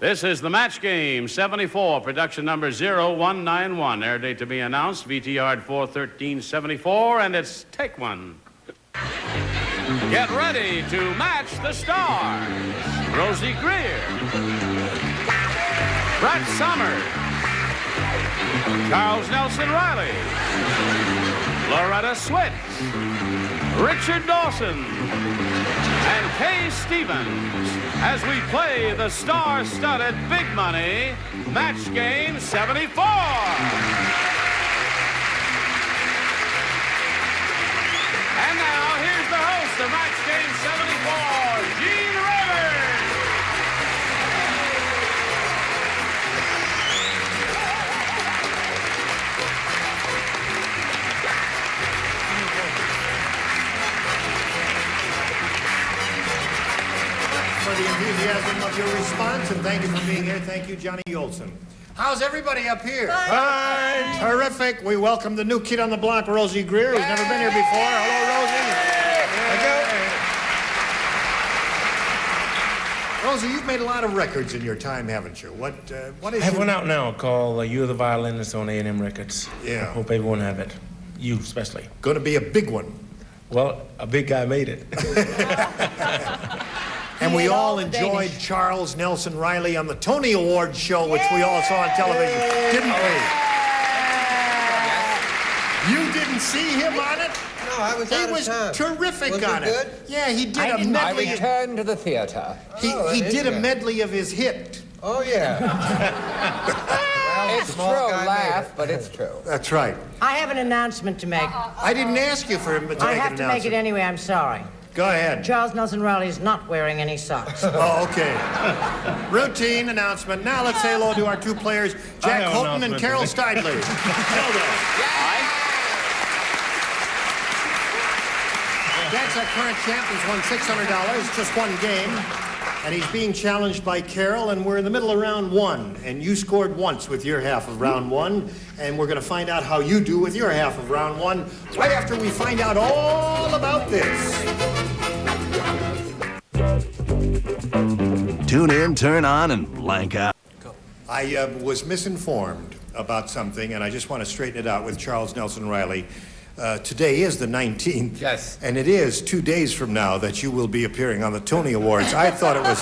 This is the Match Game 74, production number 0191. Air date to be announced, VTR 41374, and it's take one. Get ready to match the stars. Rosey Grier, Brett Summers, Charles Nelson Reilly, Loretta Swit, Richard Dawson, and Kaye Stevens as we play the star-studded big money Match Game 74. And now, here's the host of Match Game 74, Gene Rivers. For the enthusiasm of your response, and thank you for being here. Thank you, Johnny Olson. How's everybody up here? Fine. Terrific. We welcome the new kid on the block, Rosey Grier, who's never been here before. Hello, Rosie. Rosie, you've made a lot of records in your time, haven't you? What is I have one out now called You're the Violinist on A&M Records. Yeah. I hope everyone have it. You especially. Going to be a big one. Well, a big guy made it. And we all enjoyed Charles Nelson Reilly on the Tony Awards show, which we all saw on television, didn't we? You didn't see him on it? No, I was out of town. He was terrific was on it. Good? Yeah, he did a medley. I returned to the theater. He did a medley of his hit. Oh, yeah. Well, it's true, laugh, but it's true. That's right. I have an announcement to make. I didn't ask you for him to make an I have to make it anyway, I'm sorry. Go ahead. Charles Nelson Reilly is not wearing any socks. Oh, okay. Routine announcement. Now let's say hello to our two players, Jack Houghton and Carol Steidley. Jack's our current champ. He's won $600, just one game. And he's being challenged by Carol, and we're in the middle of round one. And you scored once with your half of round one. And we're going to find out how you do with your half of round one right after we find out all about this. Tune in, turn on, and blank out. I was misinformed about something, and I just want to straighten it out with Charles Nelson Reilly. Today is the 19th. Yes. And it is 2 days from now that you will be appearing on the Tony Awards. I thought it was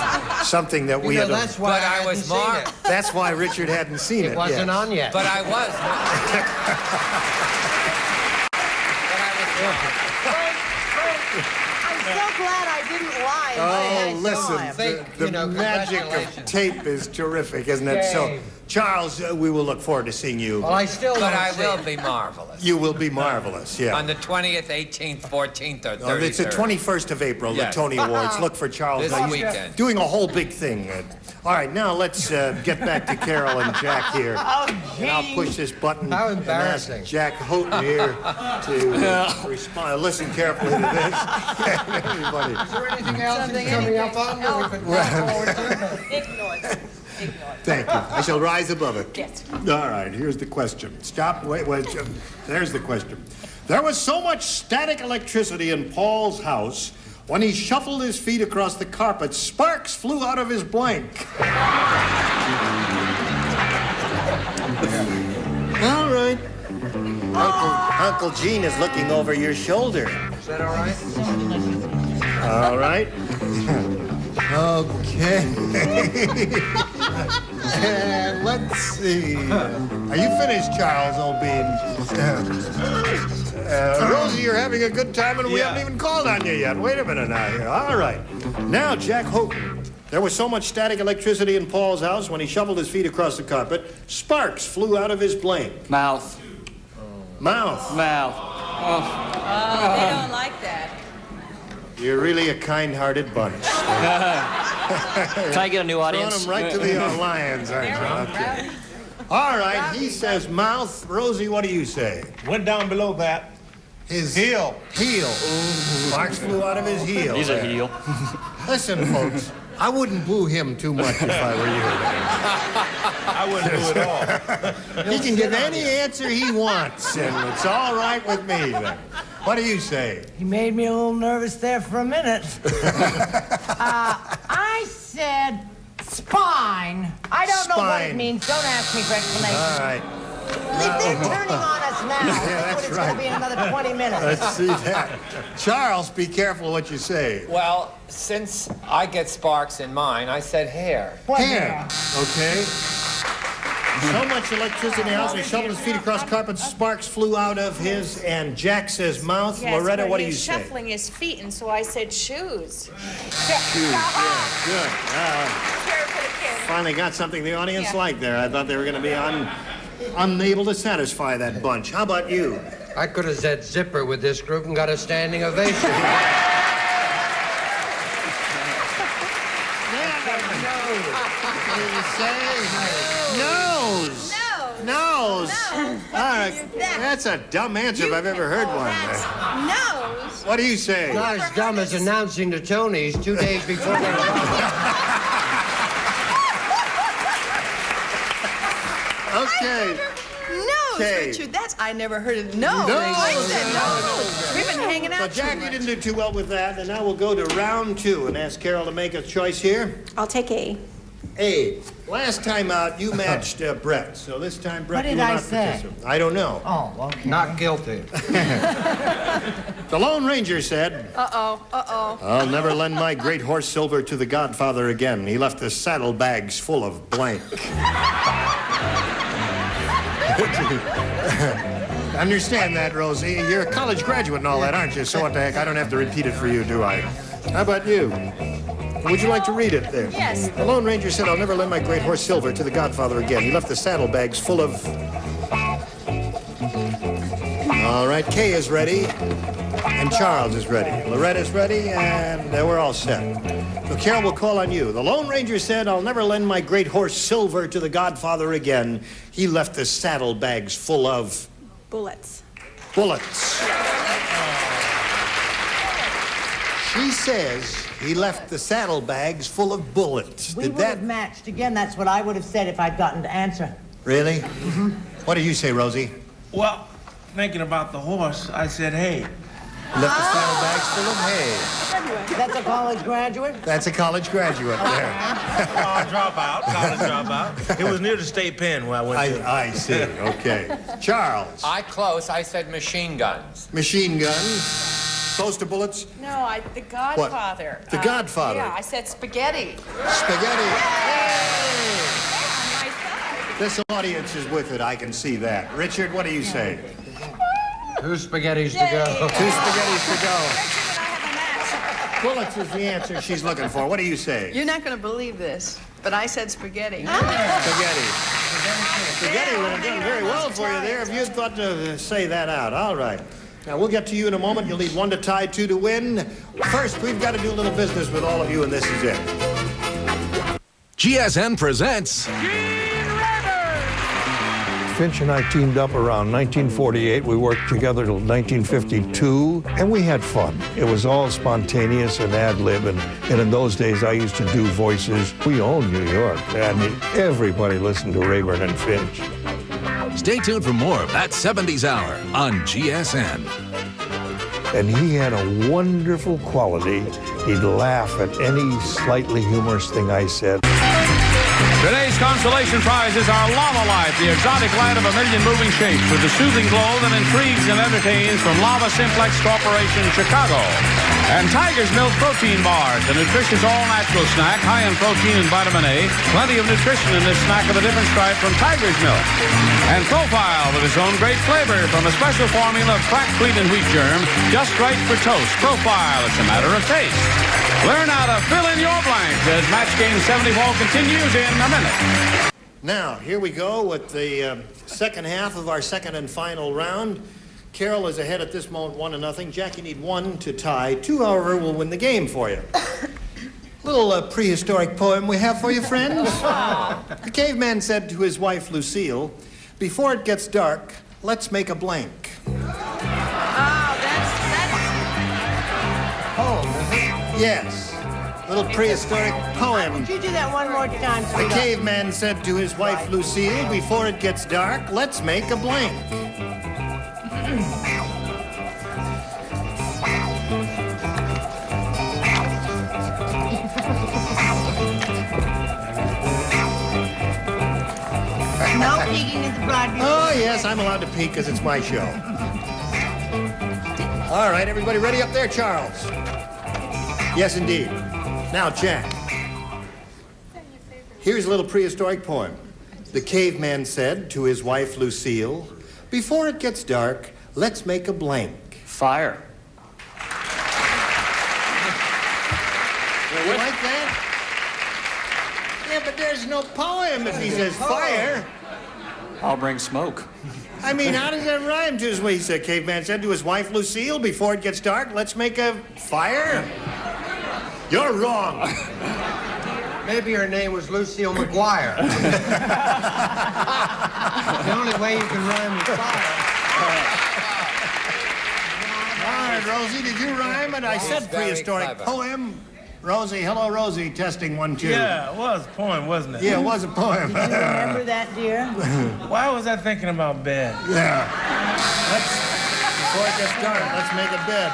something that we had... That's why I was marked. That's why Richard hadn't seen it. It wasn't on yet. But I was. I'm so glad I didn't lie. Oh, listen, the magic of tape is terrific, isn't it? So, Charles, we will look forward to seeing you. Well, I will be marvelous. You will be marvelous, yeah. On the 20th, 18th, 14th, or 33rd. It's the 21st of April, Yes. the Tony Awards. Look for Charles. This He's weekend. doing a whole big thing. All right, now let's get back to Carol and Jack here. Oh, and I'll push this button. How and embarrassing. ask Jack Houghton here to respond. Listen carefully to this. Everybody. Is there anything else coming up on that we could look forward to? Ignore it. Thank you. I shall rise above it. Yes. All right, here's the question. Stop, wait, there's the question. There was so much static electricity in Paul's house, when he shuffled his feet across the carpet, sparks flew out of his blank. All right. Uncle Gene is looking over your shoulder. Is that all right? All right. Okay. And let's see. Are you finished, Charles, old bean? Rosie, you're having a good time, and we haven't even called on you yet. Wait a minute now here. All right. Now, Jack Houghton. There was so much static electricity in Paul's house, when he shuffled his feet across the carpet, sparks flew out of his blank. Mouth. Mouth. Mouth. Oh, they don't like that. You're really a kind-hearted bunch. Can I get a new audience? Throwing them right to the lions, aren't you? Okay. All right, he says mouth. Rosie, what do you say? Went down below that. His Heel. Heel. Sparks flew out of his heel. He's a heel. Listen, folks, I wouldn't boo him too much if I were you. I wouldn't do it all. He can give any answer he wants, and it's all right with me. Then. What do you say? He made me a little nervous there for a minute. I said spine. Spine. I don't know what it Spine. means. Don't ask me for explanation. All right. If they're turning on us now, that's it's right. going to be another 20 minutes. Let's see that. Charles, be careful what you say. Well, since I get sparks in mine, I said hair. What Hair. Okay. So much electricity in the house, he shuffled his feet across carpet, sparks flew out of his and Jack says mouth. Yes, Loretta, but what do you he's say? shuffling his feet, and so I said shoes. Shoes, yeah, good. Chair for the kid. Finally got something the audience Yeah. liked there. I thought they were going to be unable to satisfy that bunch. How about you? I could have said zipper with this group and got a standing ovation. Nose. Nose. All right. That's a dumb answer if I've ever heard one. Nose. What do you say? Not as dumb as announcing the Tonys 2 days before they Okay. Nose, Kaye. Richard. I never heard it. No. No. I said nose. We've been hanging So, out Jack, too you much. didn't do too well with that, and now we'll go to round 2 and ask Carol to make a choice here. I'll take A. A. Last time out, you matched Brett, so this time, Brett, What did you will I not say? participate. I don't know. Oh, okay. Not guilty. The Lone Ranger said, Uh-oh. I'll never lend my great horse Silver to the Godfather again. He left the saddlebags full of blank. Understand that, Rosie. You're a college graduate and all that, aren't you? So what the heck? I don't have to repeat it for you, do I? How about you? Would you like to read it there? Yes. The Lone Ranger said, I'll never lend my great horse Silver to the Godfather again. He left the saddlebags full of... All right, Kaye is ready, and Charles is ready. Loretta's ready, and we're all set. So Carol will call on you. The Lone Ranger said, I'll never lend my great horse Silver to the Godfather again. He left the saddlebags full of... Bullets. bullets. She says he left the saddlebags full of bullets. We Did would have that... matched again. That's what I would have said if I'd gotten to answer. Really? What did you say, Rosie? Well, thinking about the horse, I said, hey. Left the saddlebags full of hay. That's a college graduate? That's a college graduate there. College dropout. It was near the state pen where I went to. I see. Okay. Charles. I said machine guns. Machine gun. Close to bullets. No, The Godfather. The Godfather. Yeah, I said spaghetti. Spaghetti. On my side. This audience is with it. I can see that. Richard, what do you say? 2 spaghettis to go. 2 spaghettis to go. Richard and I have a match. Bullets is the answer she's looking for. What do you say? You're not going to believe this, but I said spaghetti. Spaghetti. Spaghetti would have done very well for you there if you'd thought to say that out. All right. Now, we'll get to you in a moment. You'll need 1 to tie, 2 to win. First, we've got to do a little business with all of you, and this is it. GSN presents Finch and I teamed up around 1948. We worked together till 1952, and we had fun. It was all spontaneous and ad-lib, and in those days, I used to do voices. We owned New York. I mean, everybody listened to Rayburn and Finch. Stay tuned for more of that 70s hour on GSN. And he had a wonderful quality. He'd laugh at any slightly humorous thing I said. Today's consolation prize is our Lava Light, the exotic light of a million moving shapes with the soothing glow that intrigues and entertains from Lava Simplex Corporation, Chicago. And Tiger's Milk Protein Bars, a nutritious all-natural snack high in protein and vitamin A. Plenty of nutrition in this snack of a different stripe from Tiger's Milk. And Profile with its own great flavor from a special formula of cracked wheat and wheat germ, just right for toast. Profile, it's a matter of taste. Learn how to fill in your blanks as Match Game 74 continues in a minute. Now, here we go with the second half of our second and final round. Carol is ahead at this moment, 1-0. Jack, you need 1 to tie. 2, however, will win the game for you. Little prehistoric poem we have for you, friends. The caveman said to his wife, Lucille, before it gets dark, let's make a blank. Yes. Little prehistoric poem. Would you do that one more time, The sweetheart? caveman said to his wife, Lucille, before it gets dark, let's make a blank. peeking at the broadview. Oh, yes, I'm allowed to peek because it's my show. All right, everybody ready up there, Charles? Yes, indeed. Now, Jack. Here's a little prehistoric poem. The caveman said to his wife, Lucille, before it gets dark, let's make a blank. Fire. You like that? Yeah, but there's no poem if he says fire. I'll bring smoke. I mean, how does that rhyme to his way? He said, caveman said to his wife, Lucille, before it gets dark, let's make a fire? You're wrong. Maybe her name was Lucille McGuire. The only way you can rhyme with fire. All right, Rosie, did you rhyme it? I said prehistoric poem. Rosie, hello, Rosie. Testing 1, 2. Yeah, it was a poem, wasn't it? Yeah, it was a poem. Do you remember that, dear? Why was I thinking about bed? Yeah. Before it gets dark, let's make a bed.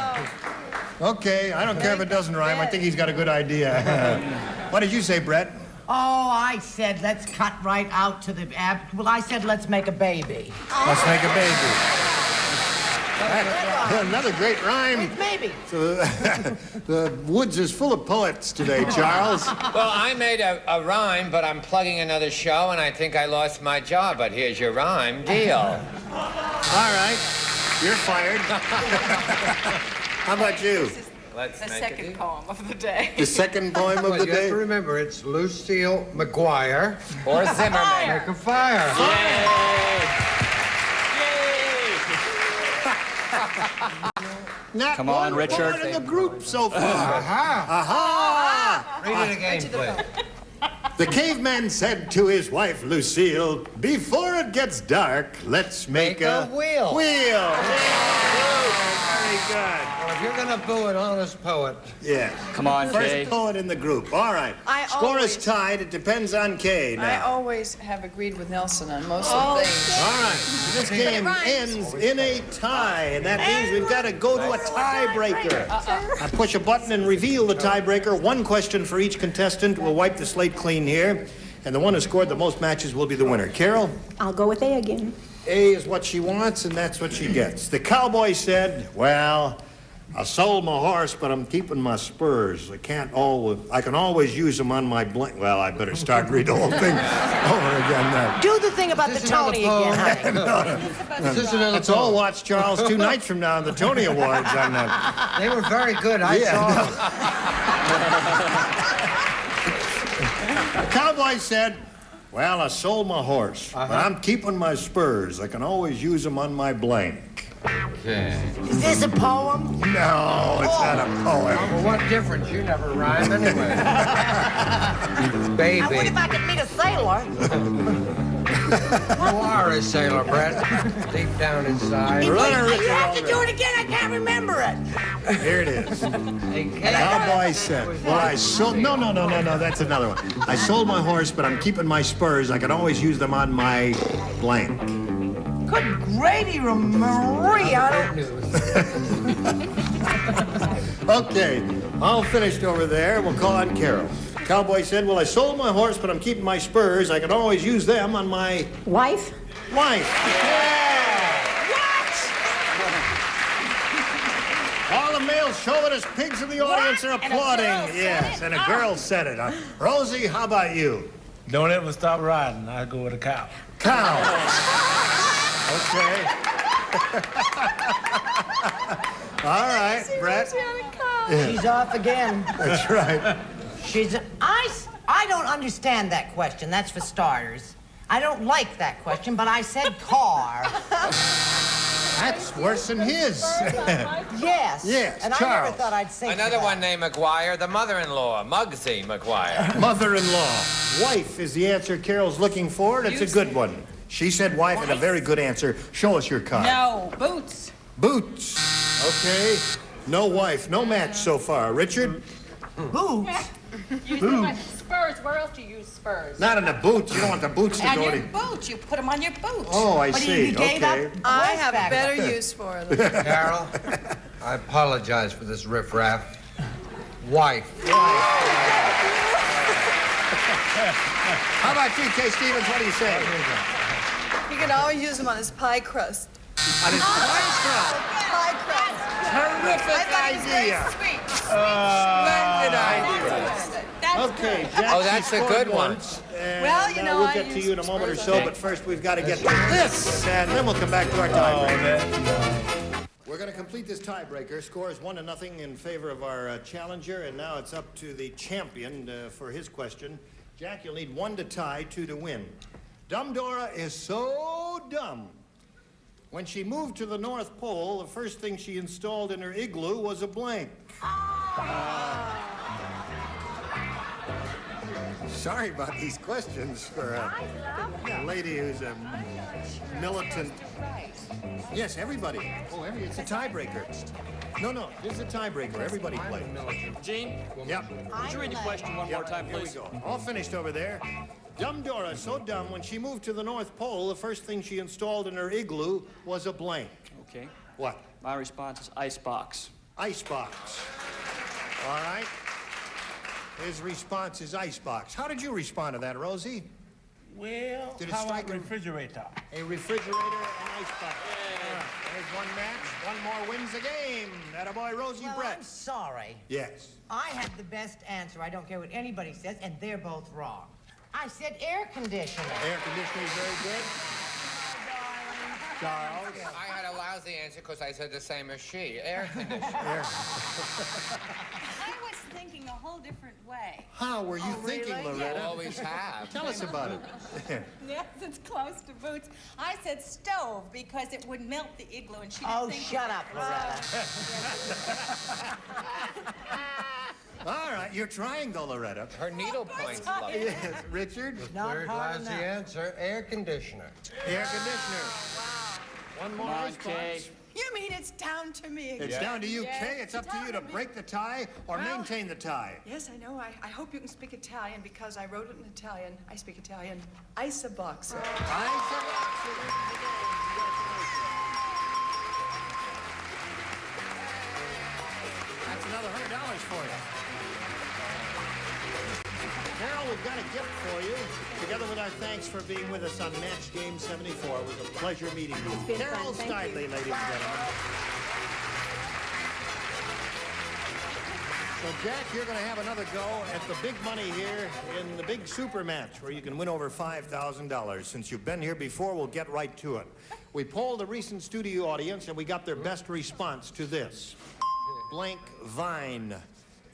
Okay, I don't care if it doesn't rhyme. I think he's got a good idea. What did you say, Brett? Oh, I said let's cut right out to the well, I said let's make a baby. Let's make a baby. Another great rhyme. Maybe. So, the woods is full of poets today, Charles. Well, I made a rhyme, but I'm plugging another show, and I think I lost my job. But here's your rhyme. Deal. All right, you're fired. How about you? Let's The make second it. poem of the day. The second poem of Well, the you have day? to remember, it's Lucille McGuire. Or Zimmerman. Make a fire. Not Come on, one Richard. point in the group so far. Aha. Aha! Read it again, please. The caveman said to his wife, Lucille, before it gets dark, let's make a wheel. Wheel. Very good. Well, if you're going to boo an honest poet, Yeah. Come on, First Kaye. poet in the group. All right. Score is tied. It depends on Kaye I now. always have agreed with Nelson on most of things. All right. This game ends in a tie, and that means we've got to go to a tiebreaker. I push a button and reveal the tiebreaker. One question for each contestant. We'll wipe the slate clean here, and the one who scored the most matches will be the winner. Carol? I'll go with A again. A is what she wants, and that's what she gets. The cowboy said, well, I sold my horse, but I'm keeping my spurs. I can always use them on my blank. Well, I better start reading the whole thing over again now. Do the thing about the Tony again, honey. is this another Let's all poem? watch Charles 2 nights from now on the Tony Awards on that. They were very good. I saw them. The cowboy said, well, I sold my horse, but I'm keeping my spurs. I can always use them on my blank. Is this a poem? No, it's not a poem. Well, what difference? You never rhyme anyway. I would Baby. if I could meet a sailor. You are a sailor, Brett. Deep down inside. You have to do it again. I can't remember it. Here it is. Hey, The cowboy said, well, I sold... No, that's another one. I sold my horse, but I'm keeping my spurs. I can always use them on my blank. Good gravy, Maria. Okay, all finished over there. We'll call on Carol. Cowboy said, well, I sold my horse, but I'm keeping my spurs. I can always use them on my Wife? wife. All the male chauvinist pigs in the audience are applauding. Yes, and a girl said it. Rosie, how about you? Don't ever stop riding. I go with a cow. Cow. Okay. All right, Brett. She's off again. That's right. I don't understand that question. That's for starters. I don't like that question, but I said car. That's worse than his. Yes. Yes, And I Charles. never thought I'd say Another that. one named McGuire, the mother-in-law, Muggsy McGuire. Mother-in-law. Wife is the answer Carol's looking for, and it's a good one. She said wife, and a very good answer. Show us your card. No, boots. Boots. Okay. No wife, no match so far. Richard? Boots. Spurs. Where else do you use spurs? Not in the boots. You don't want the boots to On go your to... boots. You put them on your boots. Oh, I But see. you gave Okay. up. I have a horseback. better use for them. Carol, I apologize for this riffraff. Wife. How about you, Kay Stevens? What do you say? He can always use them on his pie crust. On his pie crust. Pie crust. Terrific idea. Splendid idea. Okay, Jack, Oh, that's she a scored good one. once, and Well, you know, we'll I get to use you in a moment or so, Spurs. but first we've got to get to this, and then we'll come back to our tiebreaker. We're going to complete this tiebreaker. Scores 1-0 in favor of our challenger, and now it's up to the champion for his question. Jack, you'll need 1 to tie, 2 to win. Dumb Dora is so dumb. When she moved to the North Pole, the first thing she installed in her igloo was a blank. Sorry about these questions for a lady who's a militant. Yes, everybody. Oh, it's a tiebreaker. No, this is a tiebreaker. Everybody plays. Gene, Yep. would you read the question one more time, Here we please? go. All finished over there. Dumb Dora, so dumb, when she moved to the North Pole, the first thing she installed in her igloo was a blank. Okay. What? My response is icebox. Icebox. All right. His response is icebox. How did you respond to that, Rosie? Well, Did it how strike about a- refrigerator? A refrigerator and icebox. All right. There's one match. One more wins the game. Attaboy, Rosie Well, Brett. I'm sorry. Yes. I had the best answer. I don't care what anybody says, and they're both wrong. I said air conditioner. Air conditioner is very good. Charles. I had a lousy answer because I said the same as she. Air conditioner. I was thinking a whole different way. How were you thinking, really? You Loretta? always have. Tell us about it. Yes, it's close to boots. I said stove because it would melt the igloo, and she didn't Oh, think. shut up, Loretta. All right, you're trying though, Loretta. Her needle point's low. Yes, Richard. Not Third hard lousy enough. answer, air conditioner. Air conditioner. One more Come on, response. Kaye. You mean it's down to me again? It's down to you, Yes, Kay. It's up to you to break the tie or Well- maintain the tie. Yes, I know. I hope you can speak Italian because I wrote it in Italian. I speak Italian. Icebox. That's another $100 for you. Carol, we've got a gift for you, together with our thanks for being with us on Match Game 74. It was a pleasure meeting you. Carol Stidley, ladies and gentlemen. So, Jack, you're going to have another go at the big money here in the big super match where you can win over $5,000. Since you've been here before, we'll get right to it. We polled the recent studio audience, and we got their best response to this. Blank vine.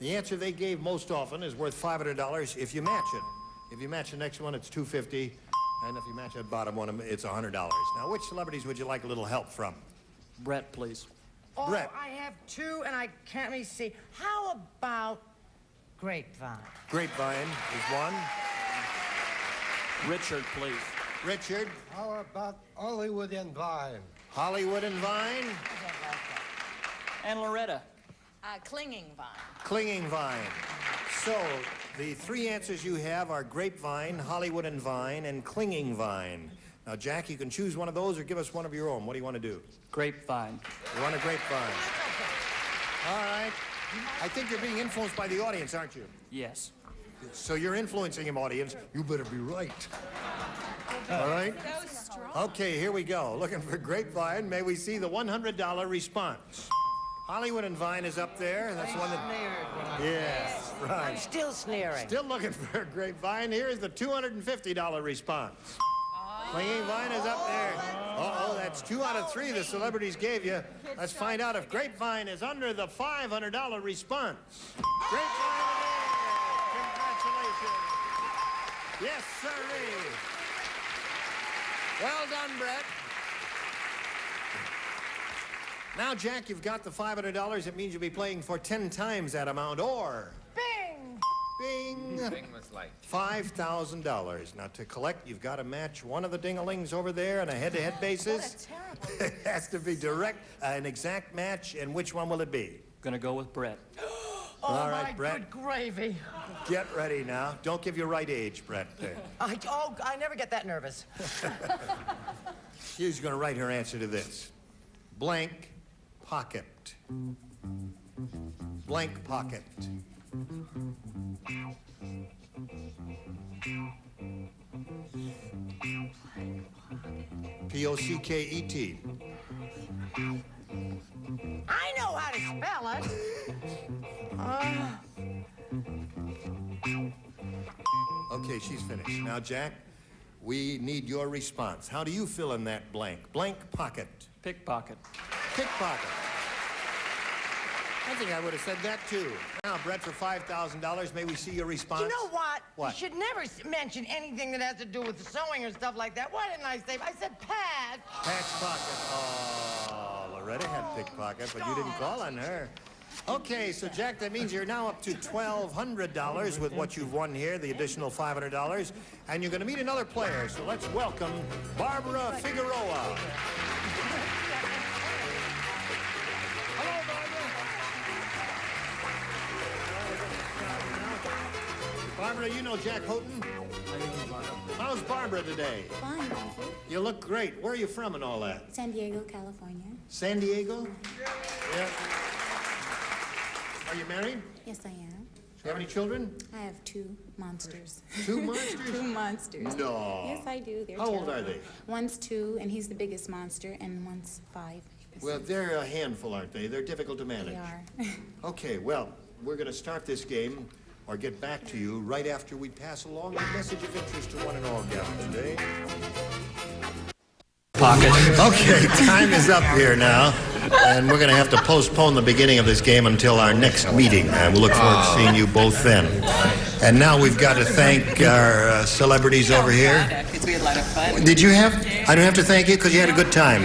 The answer they gave most often is worth $500 if you match it. If you match the next one, it's $250, and if you match that bottom one, it's $100. Now, which celebrities would you like a little help from? Brett, please. Oh, Brett. I have 2, and I can't really see. How about grapevine? Grapevine is one. Richard, please. Richard, How about Hollywood and Vine? Hollywood and Vine, And Loretta. Clinging vine. Clinging Vine. So, the 3 answers you have are Grapevine, Hollywood and Vine, and Clinging Vine. Now, Jack, you can choose one of those or give us one of your own. What do you want to do? Grapevine. You want a Grapevine? All right. I think you're being influenced by the audience, aren't you? Yes. So you're influencing him, audience. You better be right. All right? So strong. Okay, here we go. Looking for Grapevine. May we see the $100 response? Hollywood and Vine is up there. That's one that... Yes, right. Still sneering. Still looking for Grapevine. Here is the $250 response. Clinging Vine is up there. Uh-oh, that's 2 out of 3 the celebrities gave you. Let's find out if Grapevine is under the $500 response. Grapevine it is. Congratulations. Yes, sirree. Well done, Brett. Now, Jack, you've got the $500. It means you'll be playing for 10 times that amount, or... Bing! Bing! Thing was like. $5,000. Now, to collect, you've got to match one of the ding-a-lings over there on a head-to-head basis. Terrible. It has to be direct, an exact match, and which one will it be? Gonna go with Brett. All right, my Brett. good gravy. Get ready now. Don't give your right age, Brett. I never get that nervous. She's going to write her answer to this. Blank pocket. Blank pocket. P-O-C-K-E-T. I know how to spell it. Okay, she's finished. Now, Jack, we need your response. How do you fill in that blank? Blank pocket. Pickpocket. Pickpocket. I think I would have said that, too. Now, Brett, for $5,000, may we see your response? You know what? What? You should never mention anything that has to do with sewing or stuff like that. Why didn't I say? I said pad. Patch pocket. Oh, Loretta had pickpocket, but you didn't call on her. Okay, so Jack, that means you're now up to $1,200 with what you've won here, the additional $500, and you're going to meet another player. So let's welcome Barbara Figueroa. Hello, Barbara. Barbara, you know Jack Houghton? How's Barbara today? Fine, thank you. You look great. Where are you from and all that? San Diego, California. San Diego? Yeah. Are you married? Yes, I am. Do you have any children? I have two monsters. Two monsters? Two monsters. No. Yes, I do. They're How old terrible. are they? One's 2, and he's the biggest monster, and one's 5. Well, they're a handful, aren't they? They're difficult to manage. They are. Okay, well, we're going to start this game or get back to you right after we pass along a message of interest to one and all gals today. Pocket. Okay, time is up here now, and we're going to have to postpone the beginning of this game until our next meeting. We'll look forward to seeing you both then. And now we've got to thank our celebrities over here. We had a lot of fun. Did you have? I don't have to thank you because you had a good time.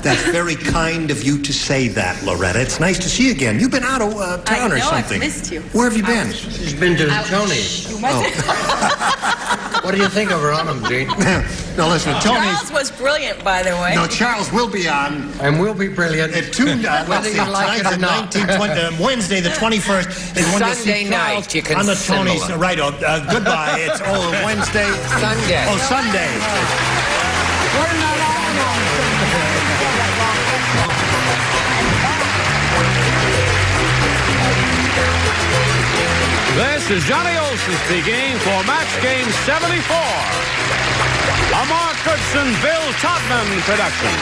That's very kind of you to say that, Loretta. It's nice to see you again. You've been out of town or something. I've missed you. Where have you been? She's been to the Tonys. What do you think of her on them, Gene? No, listen, Charles was brilliant, by the way. No, Charles will be on. And we'll be brilliant. At 2, Whether you like it or not. Wednesday, the 21st, is when you see Sunday night, Charles you can on the symbol Tonys. it. Right, goodbye. It's Wednesday. Sunday. Oh, Sunday. This is Johnny Olson speaking for Match Game 74. A Mark Goodson, Bill Todman production.